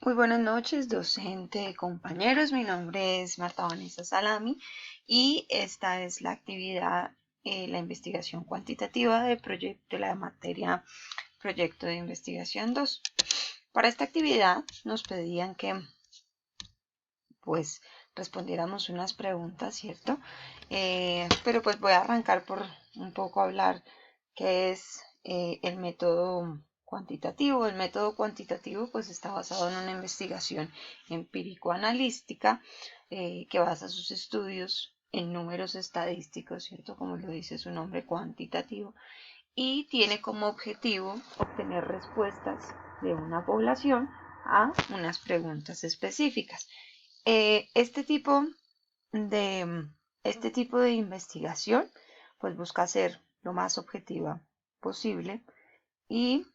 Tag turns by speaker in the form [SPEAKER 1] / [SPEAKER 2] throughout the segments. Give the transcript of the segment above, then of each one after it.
[SPEAKER 1] Muy buenas noches, docente, compañeros. Mi nombre es Marta Vanessa Salami y esta es la actividad, la investigación cuantitativa de la materia Proyecto de Investigación 2. Para esta actividad nos pedían que pues respondiéramos unas preguntas, ¿cierto? Pero pues voy a arrancar por un poco hablar qué es el método cuantitativo. El método cuantitativo pues está basado en una investigación empírico-analítica que basa sus estudios en números estadísticos, ¿cierto? Como lo dice su nombre, cuantitativo, y tiene como objetivo obtener respuestas de una población a unas preguntas específicas. Eh, este tipo de, este tipo de investigación pues busca ser lo más objetiva posible y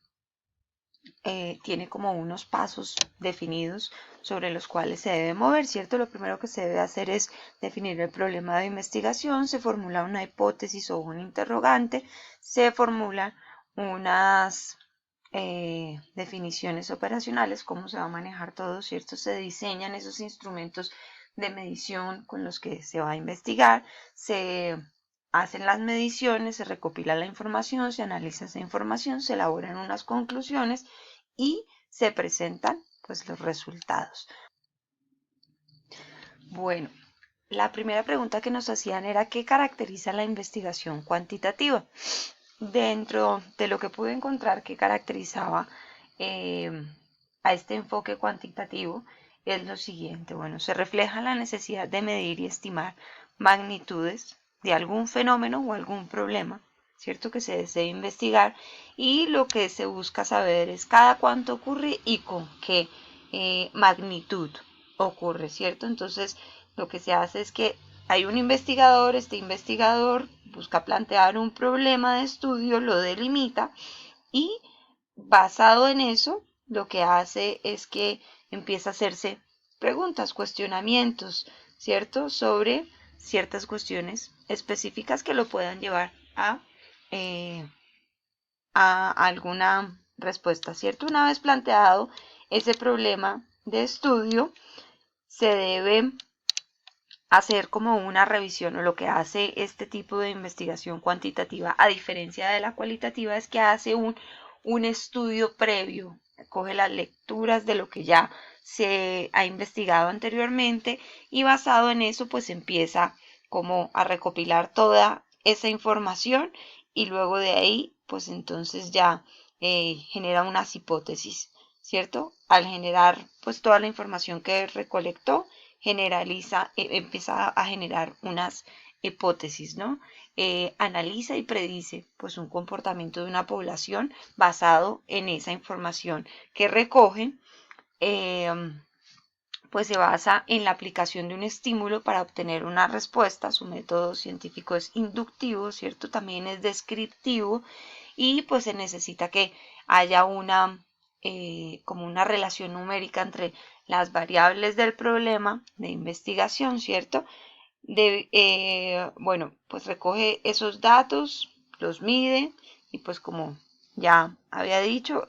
[SPEAKER 1] tiene como unos pasos definidos sobre los cuales se debe mover, ¿cierto? Lo primero que se debe hacer es definir el problema de investigación, se formula una hipótesis o un interrogante, se formulan unas definiciones operacionales, cómo se va a manejar todo, ¿cierto? Se diseñan esos instrumentos de medición con los que se va a investigar, se hacen las mediciones, se recopila la información, se analiza esa información, se elaboran unas conclusiones y se presentan pues los resultados. Bueno, la primera pregunta que nos hacían era ¿qué caracteriza la investigación cuantitativa? Dentro de lo que pude encontrar que caracterizaba eh, a este enfoque cuantitativo es lo siguiente. Bueno, se refleja la necesidad de medir y estimar magnitudes de algún fenómeno o algún problema, ¿cierto? Que se desee investigar, y lo que se busca saber es cada cuánto ocurre y con qué magnitud ocurre, ¿cierto? Entonces, lo que se hace es que hay un investigador, este investigador busca plantear un problema de estudio, lo delimita y basado en eso, lo que hace es que empieza a hacerse preguntas, cuestionamientos, ¿cierto? Sobre ciertas cuestiones específicas que lo puedan llevar eh, a alguna respuesta, ¿cierto? Una vez planteado ese problema de estudio, se debe hacer como una revisión, o lo que hace este tipo de investigación cuantitativa, a diferencia de la cualitativa, es que hace un estudio previo, coge las lecturas de lo que ya se ha investigado anteriormente y basado en eso pues empieza como a recopilar toda esa información y luego de ahí pues entonces ya genera unas hipótesis, ¿cierto? Al generar pues toda la información que recolectó, generaliza, empieza a generar unas hipótesis, ¿no? Analiza y predice pues un comportamiento de una población basado en esa información que recogen, eh, pues se basa en la aplicación de un estímulo para obtener una respuesta. Su método científico es inductivo, ¿cierto? También es descriptivo y pues se necesita que haya como una relación numérica entre las variables del problema de investigación, ¿cierto? Bueno, pues recoge esos datos, los mide y pues como ya había dicho,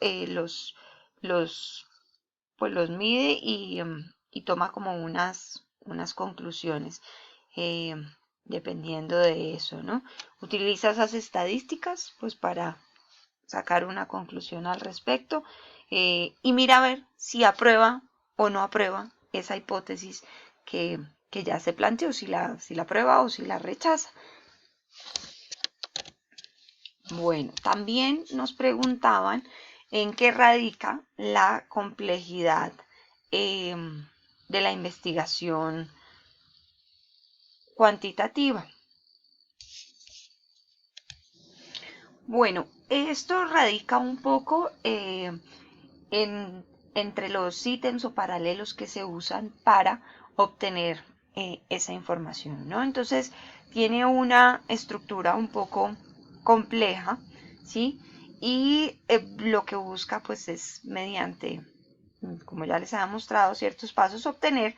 [SPEAKER 1] pues los mide y toma como unas conclusiones eh, dependiendo de eso, ¿no? Utiliza esas estadísticas pues para sacar una conclusión al respecto y mira a ver si aprueba o no aprueba esa hipótesis que ya se planteó, si la aprueba o si la rechaza. Bueno, también nos preguntaban en qué radica la complejidad eh, de la investigación cuantitativa. Bueno, esto radica un poco entre los ítems o paralelos que se usan para obtener esa información, ¿no? Entonces, tiene una estructura un poco compleja, ¿sí? Y lo que busca, pues, es mediante, como ya les había mostrado, ciertos pasos, obtener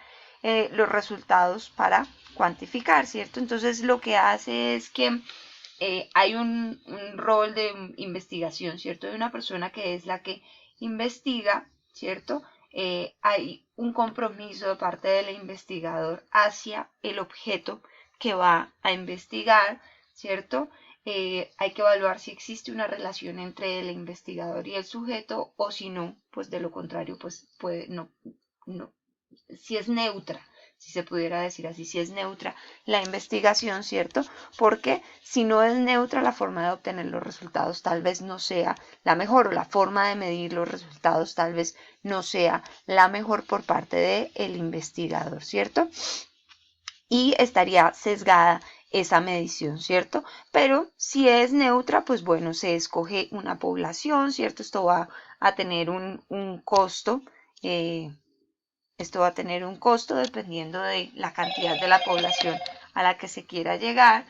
[SPEAKER 1] los resultados para cuantificar, ¿cierto? Entonces, lo que hace es que hay un rol de investigación, ¿cierto? De una persona que es la que investiga, ¿cierto? hay un compromiso de parte del investigador hacia el objeto que va a investigar, ¿cierto? Hay que evaluar si existe una relación entre el investigador y el sujeto o si no, pues de lo contrario, pues puede, no, si es neutra, si se pudiera decir así, si es neutra la investigación, ¿cierto? Porque si no es neutra, la forma de obtener los resultados tal vez no sea la mejor, o la forma de medir los resultados tal vez no sea la mejor por parte del investigador, ¿cierto? Y estaría sesgada esa medición, ¿cierto? Pero si es neutra, pues bueno, se escoge una población, ¿cierto? Esto va a tener un costo. Esto va a tener un costo dependiendo de la cantidad de la población a la que se quiera llegar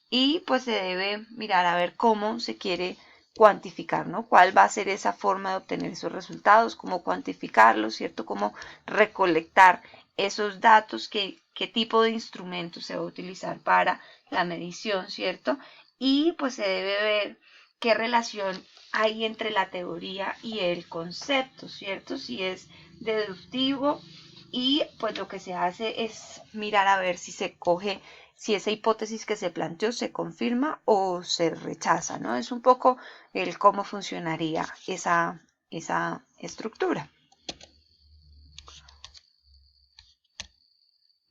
[SPEAKER 1] y pues se debe mirar a ver cómo se quiere cuantificar, ¿no? ¿Cuál va a ser esa forma de obtener esos resultados? ¿Cómo cuantificarlos, cierto? ¿Cómo recolectar esos datos? ¿Qué tipo de instrumento se va a utilizar para la medición, cierto? Y pues se debe ver qué relación hay entre la teoría y el concepto, ¿cierto? Si es deductivo y pues lo que se hace es mirar a ver si se coge, si esa hipótesis que se planteó se confirma o se rechaza, ¿no? Es un poco el cómo funcionaría esa estructura.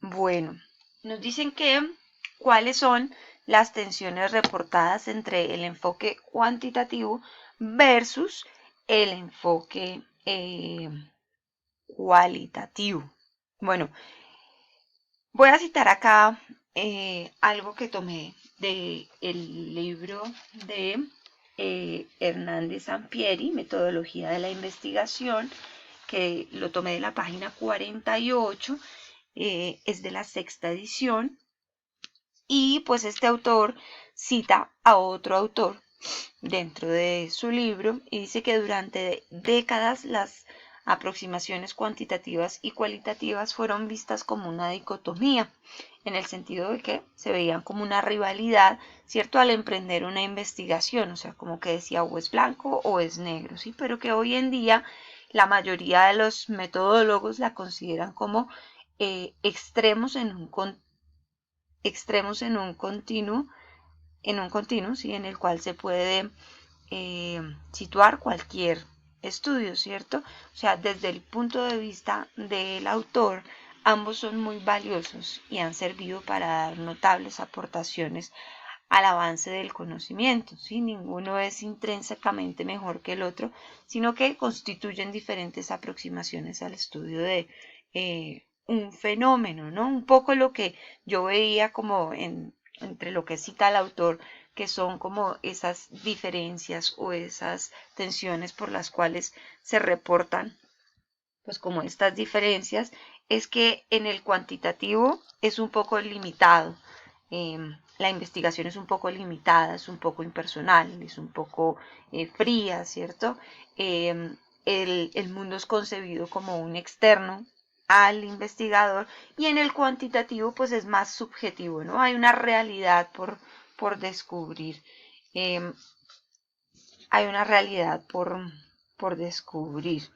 [SPEAKER 1] Bueno, nos dicen que cuáles son las tensiones reportadas entre el enfoque cuantitativo versus el enfoque cualitativo. Bueno, voy a citar acá algo que tomé del libro de Hernández Sampieri, Metodología de la Investigación, que lo tomé de la página 48, es de la sexta edición, y pues este autor cita a otro autor dentro de su libro y dice que durante décadas las aproximaciones cuantitativas y cualitativas fueron vistas como una dicotomía, en el sentido de que se veían como una rivalidad, ¿cierto? Al emprender una investigación, o sea, como que decía o es blanco o es negro, ¿sí? Pero que hoy en día la mayoría de los metodólogos la consideran como extremos extremos en un continuo, ¿sí? En el cual se puede situar cualquier estudio, ¿cierto? O sea, desde el punto de vista del autor, ambos son muy valiosos y han servido para dar notables aportaciones al avance del conocimiento, ¿sí? Ninguno es intrínsecamente mejor que el otro, sino que constituyen diferentes aproximaciones al estudio de un fenómeno, ¿no? Un poco lo que yo veía como entre lo que cita el autor, que son como esas diferencias o esas tensiones por las cuales se reportan, pues como estas diferencias, es que en el cuantitativo es un poco limitado. La investigación es un poco limitada, es un poco impersonal, es un poco fría, ¿cierto? El mundo es concebido como un externo al investigador y en el cuantitativo pues es más subjetivo, ¿no? Hay una realidad por descubrir. Eh, Hay una realidad por descubrir.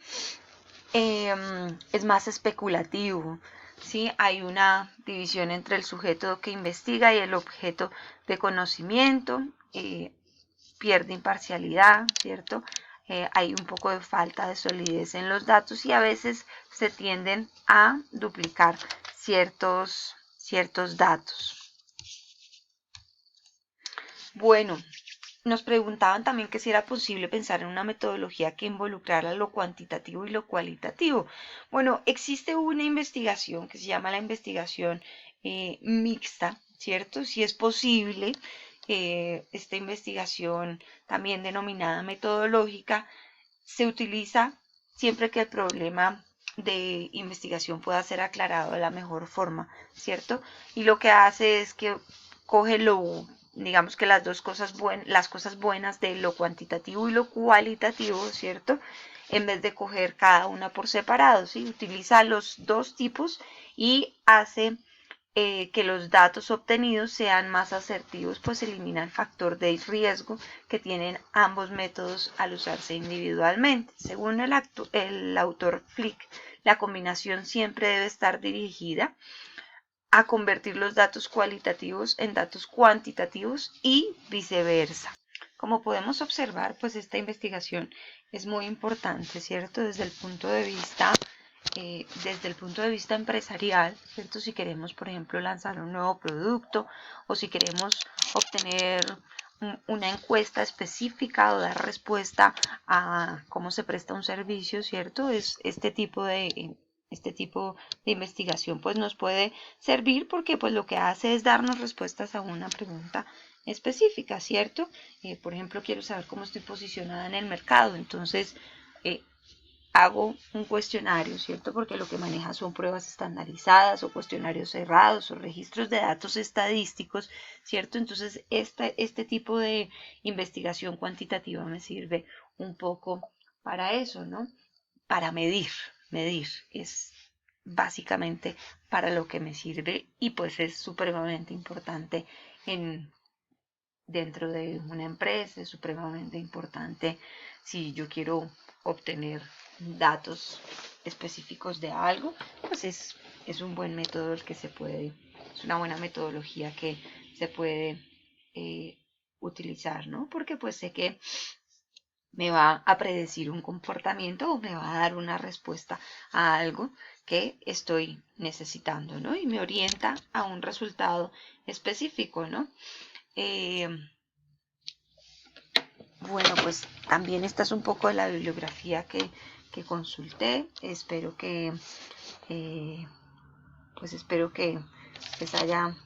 [SPEAKER 1] Es más especulativo, ¿sí? Hay una división entre el sujeto que investiga y el objeto de conocimiento, pierde imparcialidad, ¿cierto? Hay un poco de falta de solidez en los datos y a veces se tienden a duplicar ciertos datos. Bueno, nos preguntaban también que si era posible pensar en una metodología que involucrara lo cuantitativo y lo cualitativo. Bueno, existe una investigación que se llama la investigación mixta, ¿cierto? Si es posible, esta investigación, también denominada metodológica, se utiliza siempre que el problema de investigación pueda ser aclarado de la mejor forma, ¿cierto? Y lo que hace es que coge digamos que las cosas buenas de lo cuantitativo y lo cualitativo, ¿cierto? En vez de coger cada una por separado, ¿sí? Utiliza los dos tipos y hace que los datos obtenidos sean más asertivos, pues elimina el factor de riesgo que tienen ambos métodos al usarse individualmente. Según el autor Flick, la combinación siempre debe estar dirigida a convertir los datos cualitativos en datos cuantitativos y viceversa. Como podemos observar, pues esta investigación es muy importante, ¿cierto? Desde el punto de vista empresarial, ¿cierto? Si queremos, por ejemplo, lanzar un nuevo producto o si queremos obtener una encuesta específica o dar respuesta a cómo se presta un servicio, ¿cierto? Es este tipo de investigación pues nos puede servir porque pues lo que hace es darnos respuestas a una pregunta específica, ¿cierto? Por ejemplo, quiero saber cómo estoy posicionada en el mercado, entonces eh, hago un cuestionario, ¿cierto? Porque lo que maneja son pruebas estandarizadas o cuestionarios cerrados o registros de datos estadísticos, ¿cierto? Entonces, este tipo de investigación cuantitativa me sirve un poco para eso, ¿no? Para medir es básicamente para lo que me sirve y pues es supremamente importante dentro de una empresa, es supremamente importante si yo quiero obtener datos específicos de algo, pues es un buen método el que es una buena metodología que se puede utilizar, ¿no? Porque pues sé que me va a predecir un comportamiento o me va a dar una respuesta a algo que estoy necesitando, ¿no? Y me orienta a un resultado específico, ¿no? Eh, bueno, pues también esta es un poco de la bibliografía que consulté. Eh, espero que les haya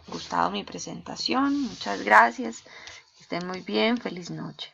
[SPEAKER 1] gustado mi presentación. Muchas gracias. Que estén muy bien. Feliz noche.